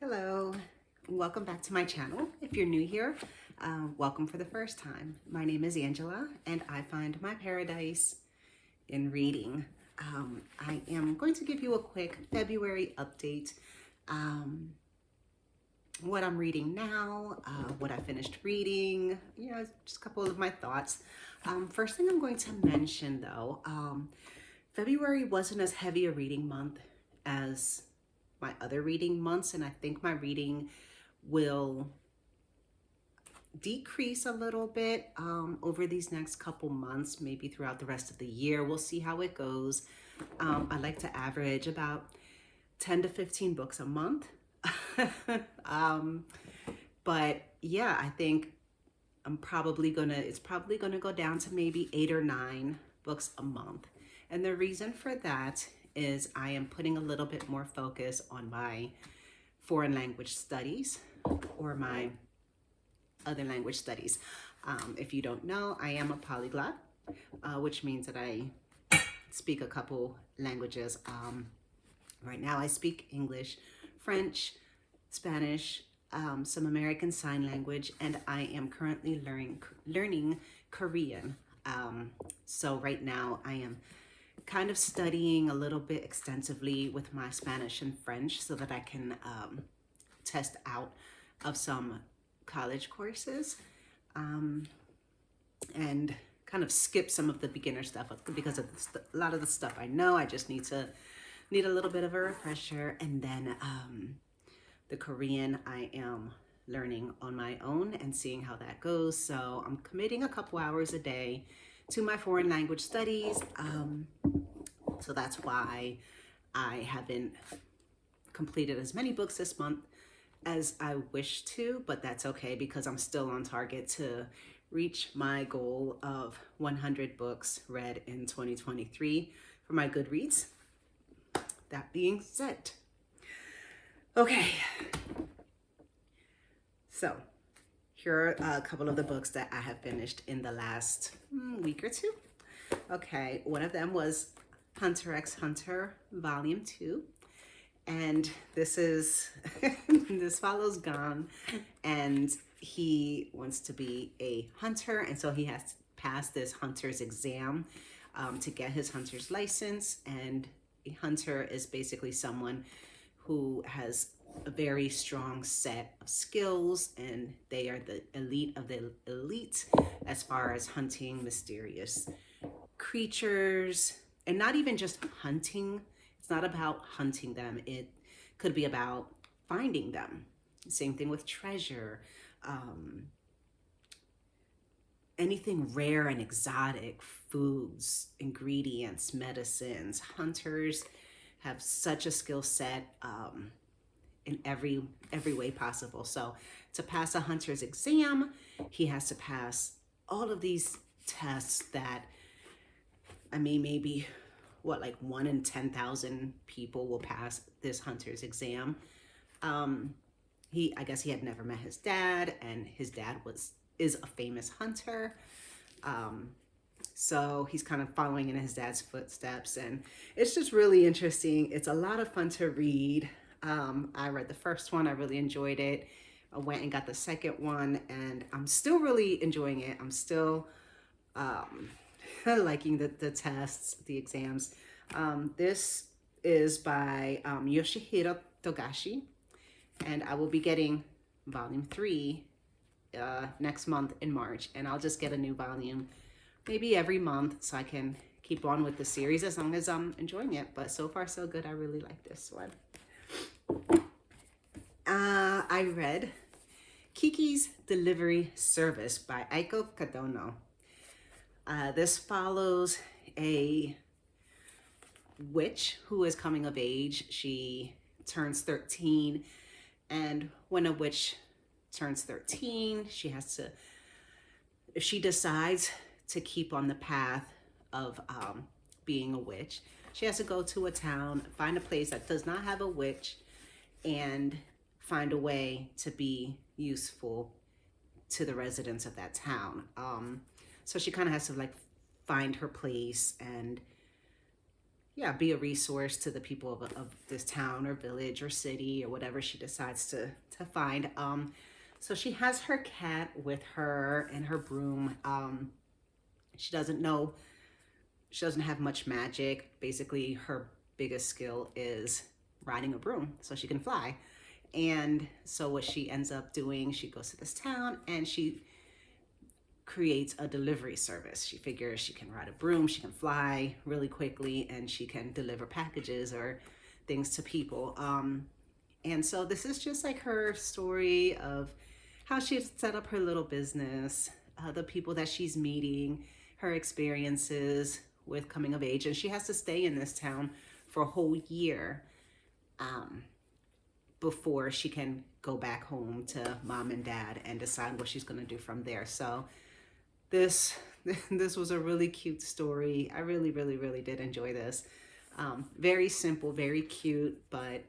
Hello, welcome back to my channel. If you're new here, welcome for the first time. My name is Angela and I find my paradise in reading. I am going to give you a quick February update. What I'm reading now, what I finished reading, just a couple of my thoughts. First thing I'm going to mention though, February wasn't as heavy a reading month as my other reading months, and I think my reading will decrease a little bit over these next couple months, maybe throughout the rest of the year. We'll see how it goes. I like to average about 10 to 15 books a month. But yeah, I think it's probably gonna go down to maybe 8 or 9 books a month. And the reason for that is I am putting a little bit more focus on my foreign language studies or my other language studies. If you don't know, I am a polyglot, which means that I speak a couple languages. Right now I speak English, French, Spanish, some American Sign Language, and I am currently learning Korean. So right now I am kind of studying a little bit extensively with my Spanish and French so that I can test out of some college courses and kind of skip some of the beginner stuff because of a lot of the stuff I know. I just need a little bit of a refresher. And then the Korean I am learning on my own and seeing how that goes. So I'm committing a couple hours a day to my foreign language studies. So that's why I haven't completed as many books this month as I wish to, but that's okay because I'm still on target to reach my goal of 100 books read in 2023 for my Goodreads. That being said, okay, so here are a couple of the books that I have finished in the last week or two. Okay, one of them was Hunter x Hunter Volume 2. And this is, this follows Gon, and he wants to be a hunter. And so he has to pass this hunter's exam to get his hunter's license. And a hunter is basically someone who has a very strong set of skills, and they are the elite of the elite as far as hunting mysterious creatures, and not even just hunting. It's not about hunting them. It could be about finding them. Same thing with treasure, anything rare and exotic, foods, ingredients, medicines. Hunters have such a skill set in every way possible. So to pass a hunter's exam, he has to pass all of these tests that, I mean, maybe what, like 1 in 10,000 people will pass this hunter's exam. I guess he had never met his dad, and his dad is a famous hunter. So he's kind of following in his dad's footsteps, and it's just really interesting. It's a lot of fun to read. I read the first one, I really enjoyed it. I went and got the second one, and I'm still really enjoying it. I'm still liking the tests, the exams. This is by Yoshihiro Togashi, and I will be getting volume 3 next month in March, and I'll just get a new volume maybe every month so I can keep on with the series as long as I'm enjoying it. But so far so good. I really like this one. I read Kiki's Delivery Service by Aiko Kadono. This follows a witch who is coming of age. She turns 13, and when a witch turns 13, she has to, if she decides to keep on the path of being a witch, she has to go to a town, find a place that does not have a witch, and find a way to be useful to the residents of that town. So she kind of has to like find her place and yeah, be a resource to the people of this town or village or city or whatever she decides to find. So she has her cat with her and her broom. She doesn't know, she doesn't have much magic. Basically, her biggest skill is riding a broom so she can fly. And so what she ends up doing, she goes to this town and she creates a delivery service. She figures she can ride a broom, she can fly really quickly, and she can deliver packages or things to people. And so this is just like her story of how she set up her little business, the people that she's meeting, her experiences with coming of age. And she has to stay in this town for a whole year before she can go back home to mom and dad and decide what she's going to do from there. So this was a really cute story. I really, really, really did enjoy this. Very simple, very cute, but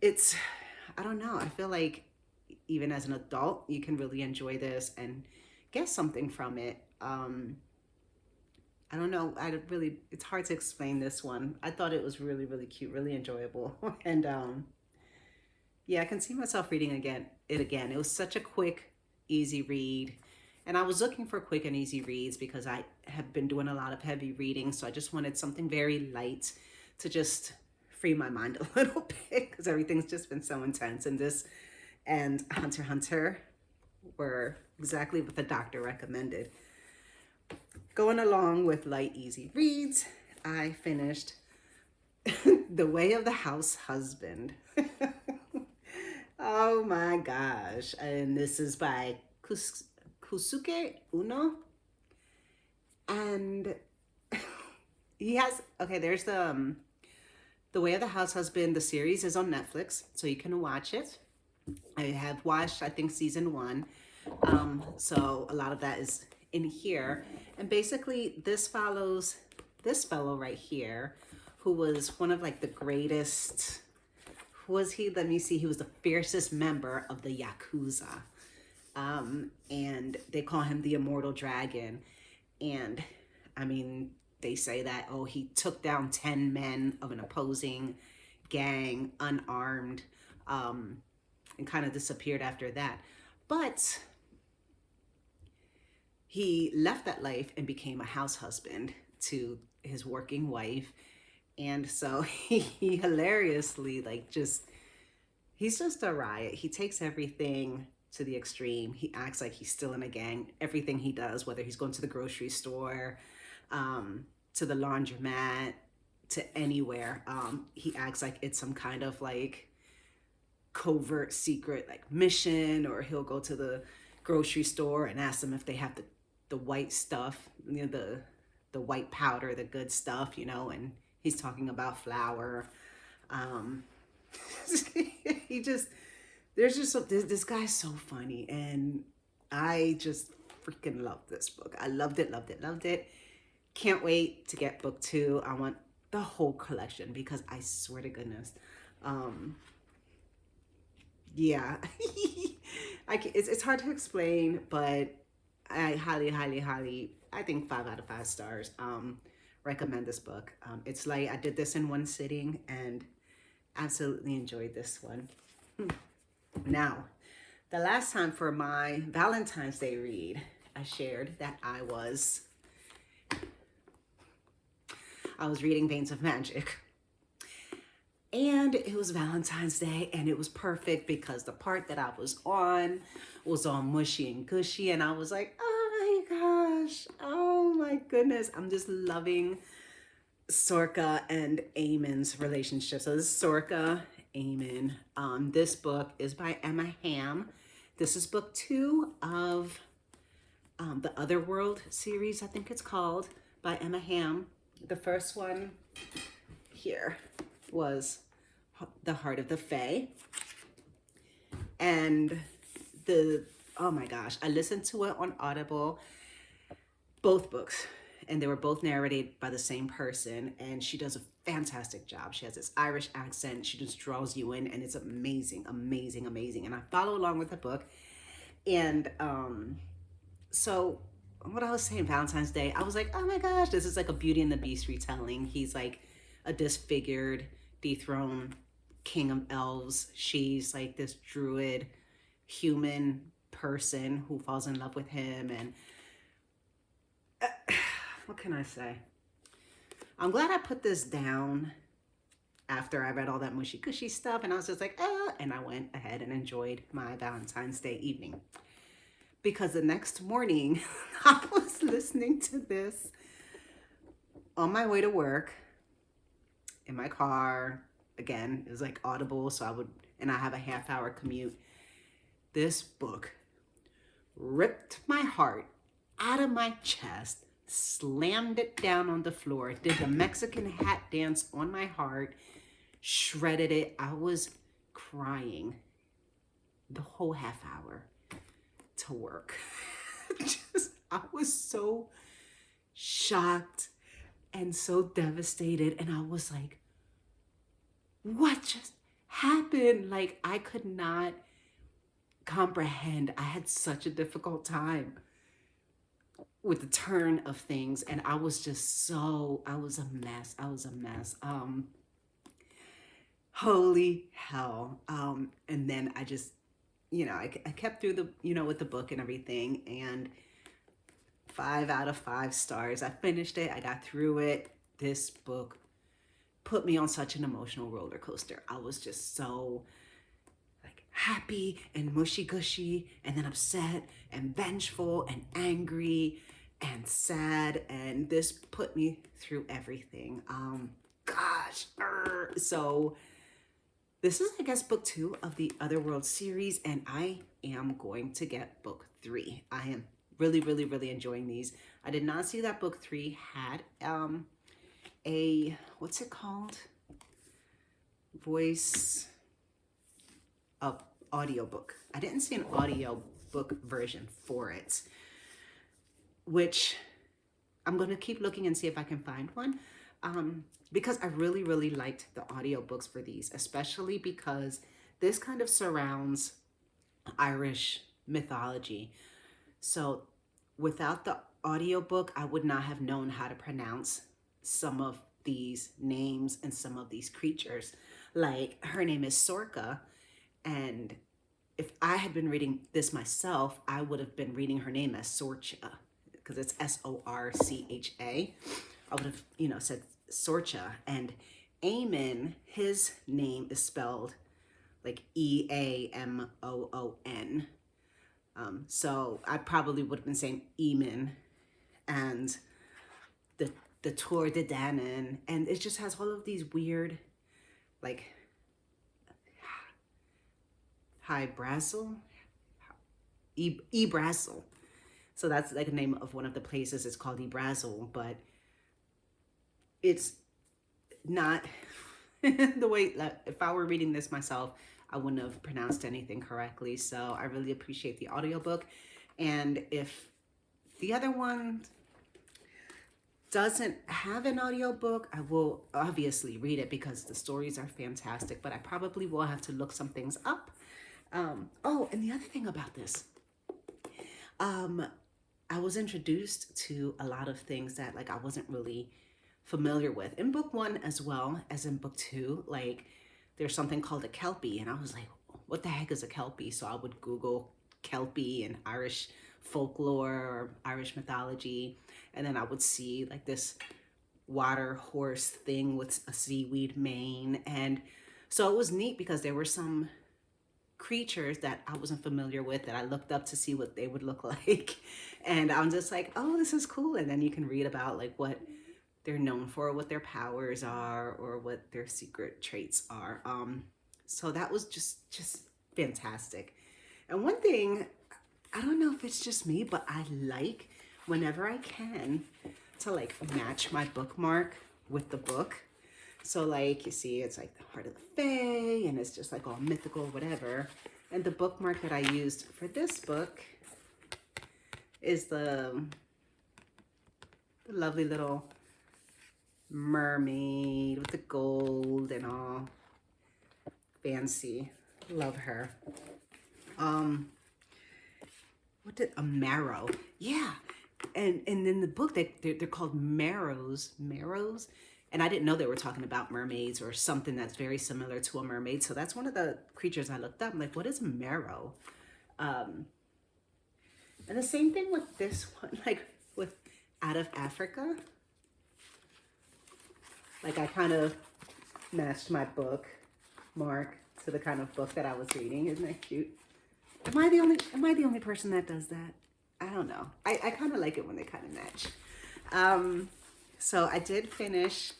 it's, I don't know, I feel like even as an adult, you can really enjoy this and get something from it. I don't know, it's hard to explain this one. I thought it was really, really cute, really enjoyable. And yeah, I can see myself reading it again. It was such a quick, easy read. And I was looking for quick and easy reads because I have been doing a lot of heavy reading. So I just wanted something very light to just free my mind a little bit because everything's just been so intense. And this and Hunter x Hunter were exactly what the doctor recommended. Going along with light, easy reads, I finished The Way of the Househusband. Oh my gosh. And this is by Kosuke Uno. And he has, okay, there's The Way of the Househusband. The series is on Netflix, so you can watch it. I have watched, I think, season 1. So a lot of that is in here. And basically this follows this fellow right here, who was one of like the greatest, who was he? Let me see. He was the fiercest member of the Yakuza. And they call him the Immortal Dragon. And I mean, they say that, oh, he took down 10 men of an opposing gang, unarmed, and kind of disappeared after that. But he left that life and became a house husband to his working wife. And so he hilariously, like, he's just a riot. He takes everything to the extreme. He acts like he's still in a gang. Everything he does, whether he's going to the grocery store, to the laundromat, to anywhere, he acts like it's some kind of like covert secret like mission, or he'll go to the grocery store and ask them if they have the white stuff, you know, the white powder, the good stuff, you know, and he's talking about flour. This guy's so funny, and I just freaking love this book. I loved it. Can't wait to get book 2. I want the whole collection because I swear to goodness, yeah, it's hard to explain, but I highly, I think 5 out of 5 stars, recommend this book. It's like I did this in one sitting and absolutely enjoyed this one. Now, the last time for my Valentine's Day read, I shared that I was reading Veins of Magic. And it was Valentine's Day, and it was perfect because the part that I was on was all mushy and gushy, and I was like, oh my gosh, oh my goodness. I'm just loving Sorka and Eamon's relationship. So this is Sorka, Eamon. This book is by Emma Hamm. This is book 2 of the Otherworld series, I think it's called, by Emma Hamm. The first one here was The Heart of the Fae. And oh my gosh, I listened to it on Audible, both books, and they were both narrated by the same person, and she does a fantastic job. She has this Irish accent. She just draws you in, and it's amazing. And I follow along with the book. And so what I was saying, Valentine's Day, I was like, oh my gosh, this is like a Beauty and the Beast retelling. He's like a disfigured, dethroned king of elves. She's like this druid human person who falls in love with him. And what can I say? I'm glad I put this down after I read all that mushy gushy stuff, and I was just like, and I went ahead and enjoyed my Valentine's Day evening. Because the next morning, I was listening to this on my way to work, in my car. Again, it was like Audible, and I have a half-hour commute. This book ripped my heart out of my chest, slammed it down on the floor, did the Mexican hat dance on my heart, shredded it. I was crying the whole half hour to work. I was so shocked and so devastated. And I was like, what just happened? Like, I could not comprehend. I had such a difficult time with the turn of things. And I was just I was a mess. Holy hell. And then I just, I kept through the, with the book and everything, and 5 out of 5 stars. I finished it. I got through it. This book put me on such an emotional roller coaster. I was just so like happy and mushy gushy, and then upset and vengeful and angry and sad. And this put me through everything. So this is, I guess, book 2 of the Otherworld series, and I am going to get book 3. I am really, really, really enjoying these. I did not see that book 3 had what's it called? Voice of audiobook. I didn't see an audiobook version for it, which I'm going to keep looking and see if I can find one. Because I really, really liked the audiobooks for these, especially because this kind of surrounds Irish mythology. So without the audiobook, I would not have known how to pronounce some of these names and some of these creatures. Like, her name is Sorcha, and if I had been reading this myself, I would have been reading her name as Sorcha, because it's Sorcha. I would have, said Sorcha. And Eamon, his name is spelled like Eamoon. So I probably would have been saying Eamon, and the Tour de Danann, and it just has all of these weird, like, Ebrazel. So that's like the name of one of the places. It's called Ebrazel, but it's not the way that if I were reading this myself, I wouldn't have pronounced anything correctly. So I really appreciate the audiobook. And if the other one doesn't have an audiobook, I will obviously read it because the stories are fantastic, but I probably will have to look some things up. Oh, and the other thing about this, I was introduced to a lot of things that like I wasn't really familiar with in book 1 as well as in book 2. Like, there's something called a Kelpie, and I was like, what the heck is a Kelpie? So I would Google Kelpie and Irish folklore or Irish mythology, and then I would see like this water horse thing with a seaweed mane. And so it was neat because there were some creatures that I wasn't familiar with that I looked up to see what they would look like. And I'm just like, oh, this is cool. And then you can read about like what they're known for, what their powers are, or what their secret traits are. So that was just fantastic. And one thing, I don't know if it's just me, but I like whenever I can to like match my bookmark with the book. So like, you see, it's like the Heart of the Fae, and it's just like all mythical, whatever. And the bookmark that I used for this book is the lovely little mermaid with the gold and all fancy. Love her. What did a marrow? Yeah, and in the book they're called marrows, and I didn't know they were talking about mermaids or something that's very similar to a mermaid. So that's one of the creatures I looked up. I'm like, what is a marrow? And the same thing with this one, like with Out of Africa. Like I kind of matched my book mark to the kind of book that I was reading. Isn't that cute? Am I the only person that does that? I don't know. I kind of like it when they kind of match. So I did finish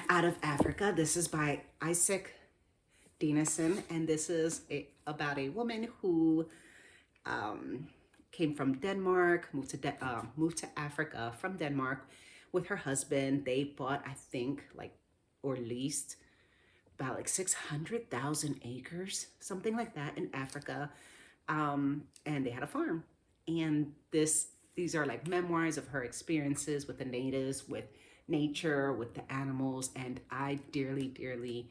Out of Africa. This is by Isak Dinesen, and this is about a woman who came from Denmark, moved to Africa from Denmark with her husband. They bought, I think, or leased about 600,000 acres, something like that, in Africa, and they had a farm. And these are like memoirs of her experiences with the natives, with nature, with the animals, and I dearly, dearly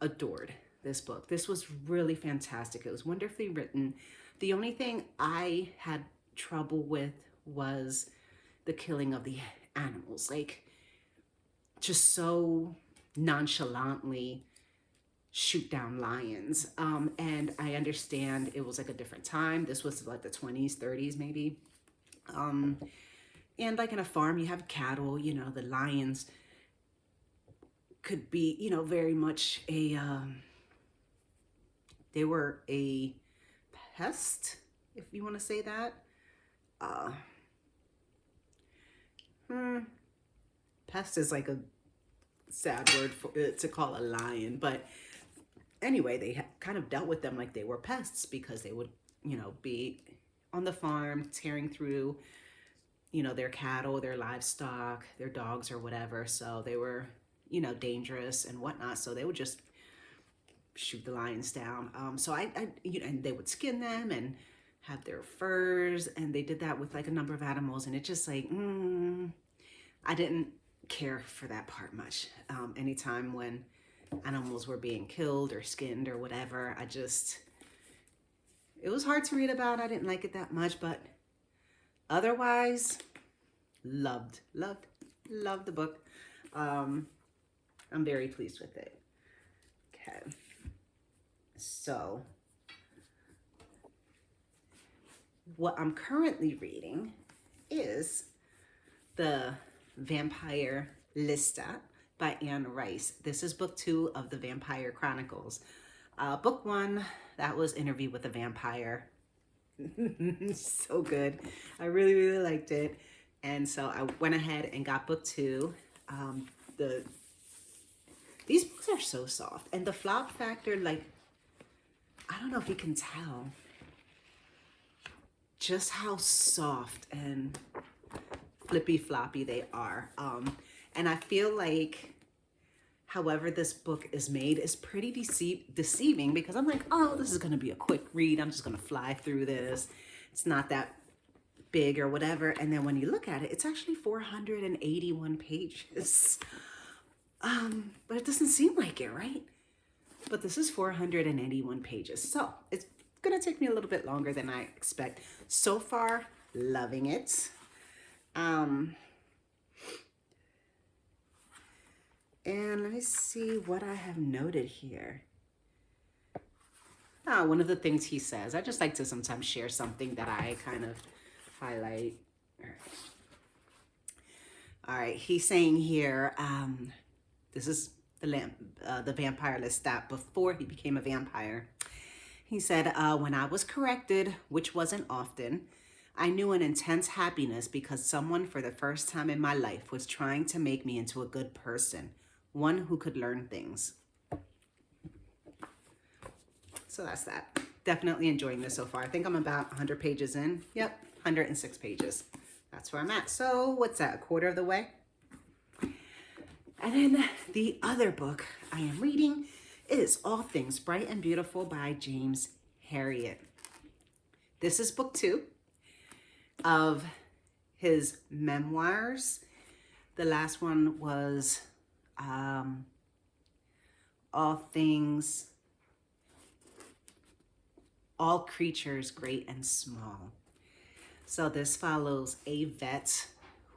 adored this book. This was really fantastic. It was wonderfully written. The only thing I had trouble with was the killing of the animals, like just so nonchalantly shoot down lions. And I understand it was like a different time. This was like the 20s, 30s maybe. And like in a farm, you have cattle, the lions could be, very much they were a pest, if you want to say that. Pest is like a sad word to call a lion, but anyway, they kind of dealt with them like they were pests because they would, be on the farm tearing through, their cattle, their livestock, their dogs or whatever. So they were, dangerous and whatnot. So they would just shoot the lions down. So and they would skin them and have their furs, and they did that with like a number of animals, and it just like, I didn't care for that part much. Anytime when animals were being killed or skinned or whatever, it was hard to read about. I didn't like it that much, but otherwise, loved the book. I'm very pleased with it. Okay. So, what I'm currently reading is The Vampire Lestat by Anne Rice. This is book 2 of the Vampire Chronicles. Book 1, that was Interview with a Vampire. So good. I really, really liked it. And so I went ahead and got book 2. These books are so soft. And the flop factor, like, I don't know if you can tell just how soft and flippy floppy they are. And I feel like however this book is made is pretty deceiving, because I'm like, oh, this is going to be a quick read. I'm just going to fly through this. It's not that big or whatever. And then when you look at it, it's actually 481 pages. But it doesn't seem like it, right? But this is 481 pages. So it's going to take me a little bit longer than I expect. So far, loving it. And let me see what I have noted here. One of the things he says, I just like to sometimes share something that I kind of highlight. All right. He's saying here, this is the vampire Lestat before he became a vampire. He said, when I was corrected, which wasn't often, I knew an intense happiness because someone for the first time in my life was trying to make me into a good person, one who could learn things. So that's that. Definitely enjoying this so far. I think I'm about 100 pages in. Yep, 106 pages. That's where I'm at. So what's that, a quarter of the way? And then the other book I am reading is All Things Bright and Beautiful by James Herriot. This is book 2 of his memoirs. The last one was All Creatures Great and Small. So this follows a vet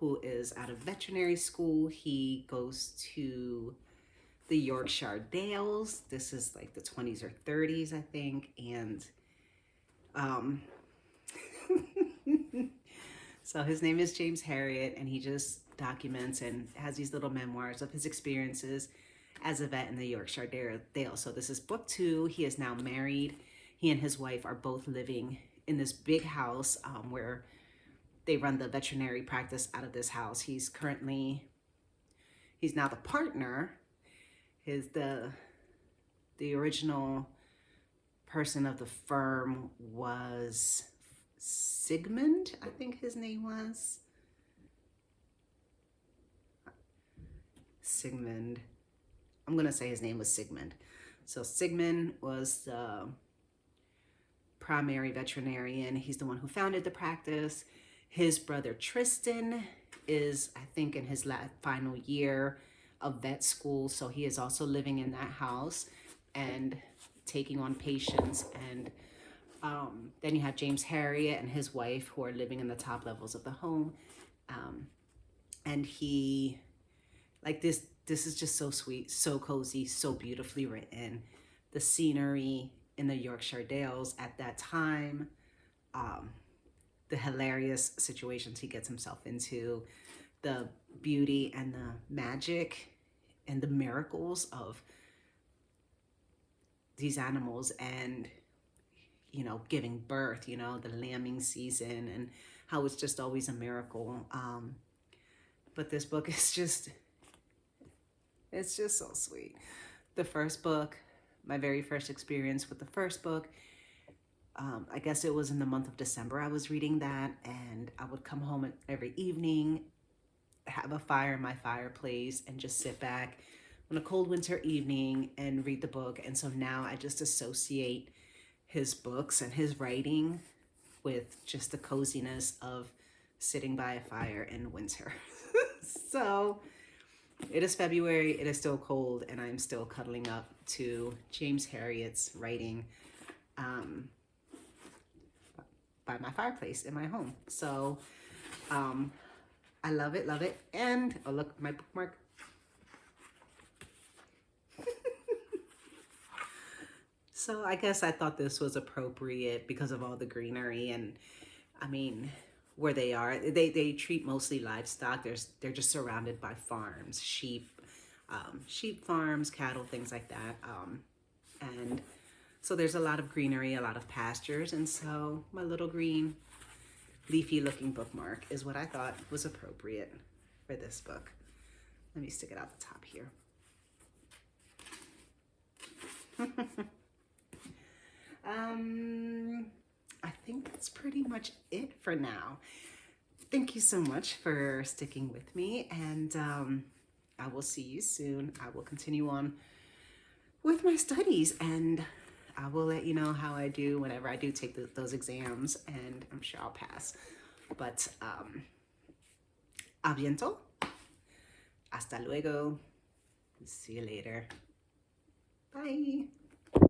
who is out of veterinary school. He goes to the Yorkshire Dales. This is like the 20s or 30s, I think. And so his name is James Herriot, and he just documents and has these little memoirs of his experiences as a vet in the Yorkshire Dales. So this is book 2. He is now married. He and his wife are both living in this big house where they run the veterinary practice out of this house. He's now the partner. The original person of the firm was Sigmund, I think his name was. Sigmund. I'm going to say his name was Sigmund. So Sigmund was the primary veterinarian. He's the one who founded the practice. His brother Tristan is, I think, in his final year of vet school. So he is also living in that house and taking on patients. And then you have James Herriot and his wife who are living in the top levels of the home. And he, like this is just so sweet, so cozy, so beautifully written. The scenery in the Yorkshire Dales at that time, the hilarious situations he gets himself into, the beauty and the magic and the miracles of these animals, and giving birth, the lambing season, and how it's just always a miracle. But this book is it's just so sweet. The first book, my very first experience with the first book, I guess it was in the month of December I was reading that, and I would come home every evening, have a fire in my fireplace, and just sit back on a cold winter evening and read the book. And so now I just associate his books and his writing with just the coziness of sitting by a fire in winter. So it is February, it is still cold, and I'm still cuddling up to James Herriot's writing by my fireplace in my home. So I love it, love it. And oh, look, my bookmark. So I guess I thought this was appropriate because of all the greenery, and I mean, where they are, they treat mostly livestock. They're just surrounded by farms, sheep farms, cattle, things like that. And so there's a lot of greenery, a lot of pastures, and so my little green leafy looking bookmark is what I thought was appropriate for this book. Let me stick it out the top here. I think that's pretty much it for now. Thank you so much for sticking with me, and I will see you soon. I will continue on with my studies, and I will let you know how I do whenever I do take those exams, and I'm sure I'll pass. But a bientôt. Hasta luego. See you later. Bye.